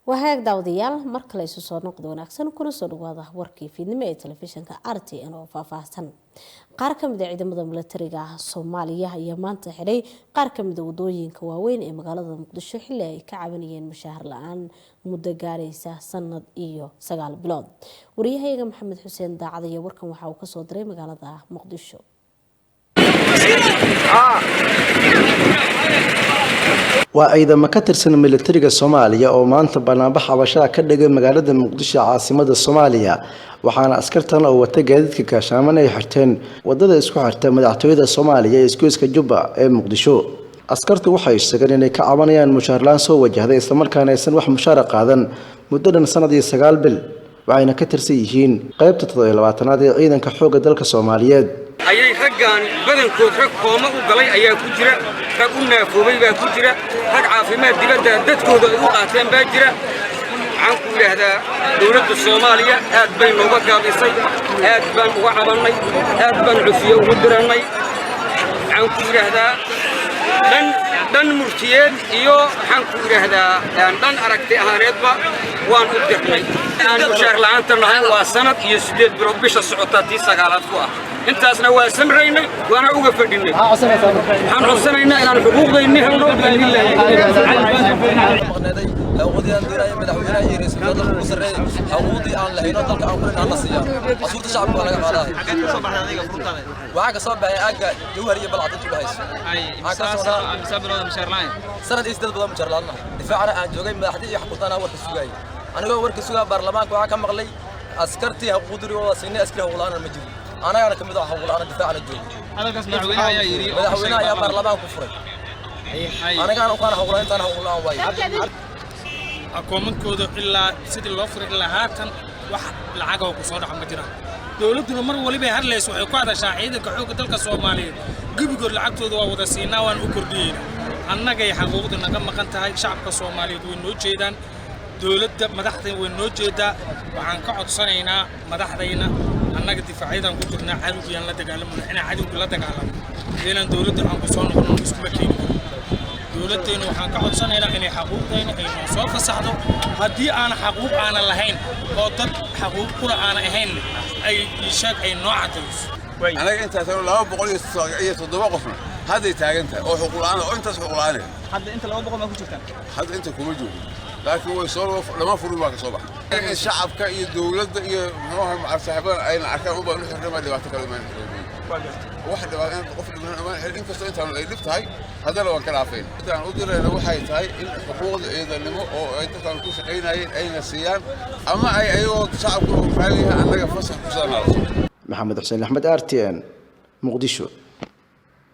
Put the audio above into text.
وهاك داوديال marka la isu soo noqdo wanaagsan kuna soo dhawaada warkii fiidnimo ee telefishinka RTN oo faahfaahsan qaar ka mid ah ciidamada militariga Soomaaliya ayaa maanta xiray qaar ka mid ah wadooyinka waaweyn ee magaalada Muqdisho xilli ay ka cabanayeen mushaar la'aan muddo gaaraysa sanad iyo 9 bilood wariyahayaga Maxamed Xuseen Daacad ayaa warkan waxa uu ka soo diray magaalada Muqdisho waa ciidamo ka tirsan militariga Soomaaliya oo maanta banaanbax xabashada ka dhigay magaalada Muqdisho caasimada Soomaaliya waxaana askartan oo wata gaadiidka gaashaamana ay xirteen wadada isku xirta madaxtooyada Soomaaliya ee isgoyska Jubba ee Muqdisho askartu waxay sheegeen inay ka cabanayaan mushaar la'aan soo wajahday isla markaana aysan wax mushaar qaadan muddadan sanad iyo 9 bil waxayna ka tirsan yihiin qaybta 27aad ee ciidanka xoogga dalka Soomaaliyeed ayay raggan badankood rag kooma u galay ayaa ku jira rag u naafoobay baa ku jira rag caafimaad dibadda dadkooda ay u qaateen baa jira waxaan ku yiraahdaa dawladda Soomaaliya aad bay nooga gaabisay aad baan uga cabanay aad baan cufiyo ugu diranay waxaan ku yiraahdaa dan murtiyeed iyo waxaan ku yiraahdaa dan aragti ahaaneedba waan u dirnay aan mushaar la'aanta nahay waa sanad iyo 8 bilood bisha socota tii 9aad ku ah intaasna waa samreynay waana uga fadhinay waxaan codsanaynaa inaan xuquuqdeena helno أودي أن دراية مدحونا يريس هذا المسرع أودي أن لهنا ضلك أمرنا الله سيا أصوات الشعب ولا قالها وعاك صبح أجا جوهرية بلعت البهيس عاك صبح سنة إستد بدأ مشرلنا دفاعنا عن جوجي مدحدي يحبطنا ورك السجاي أنا جو ورك السجاي برلمان وعاك مغلي أسكرتي هقودري والله سنة أسكره ولانا المجيء أنا كم ضاع ولانا دفاع عن الجوجي هذا قسم مدحونا يا يري مدحونا يا برلمان كفر أنا كان هقولان أنا هقولان واي أكومنكودا إلا سيد اللوفر إلا هاتن واحد العجوة وصارح مجرى دولتنا مر ولي هرلس وحقوق شاعيد كحقوق تلك الصومالية جيب يقول العجوة وودسينا وان أكردين أنا جاي حقوقنا كم كنت هاي شعب الصومالي وينو جيدا دولت مدحتين وينو جيدا وعن قعد صنينا مدحتينا أنا قد دفاعيدا قلتنا عدو في أن لا تجعلنا إحنا عدو لا تجعلنا لأن دولت عن قصون ونسك مكين دولتنا وحن كعد صنينا إن حقوقنا إن صوف السعد هدي أنا حقوق أنا لهين قدر حقوق كل أنا هين أي شيء أي نوع تلس. أنا أنت تقول لا بقول يصدق قفنا هذا يتاج أنت أو حقوق أنا وأنت حقوق أنا. حد أنت لو بقول ما كنت كان. حد أنت كوميديو لكن هو يصير لما فروا معك صباح. الشعب كأي دولة نروح مع صاحبنا أين عكان هو بنروح نما اللي بعتكلم عنه. واحد أنت قفل من الأمان أنت صرت على اللفت هاي هذا لو كان عارفين أنا أقدر لو حيت هاي الحقوق إذا اللي مو أنت كان كوش أين السيان أما أي شعب كله فعليها أنا فصح كوسنا محمد حسين أحمد RTN مقدشو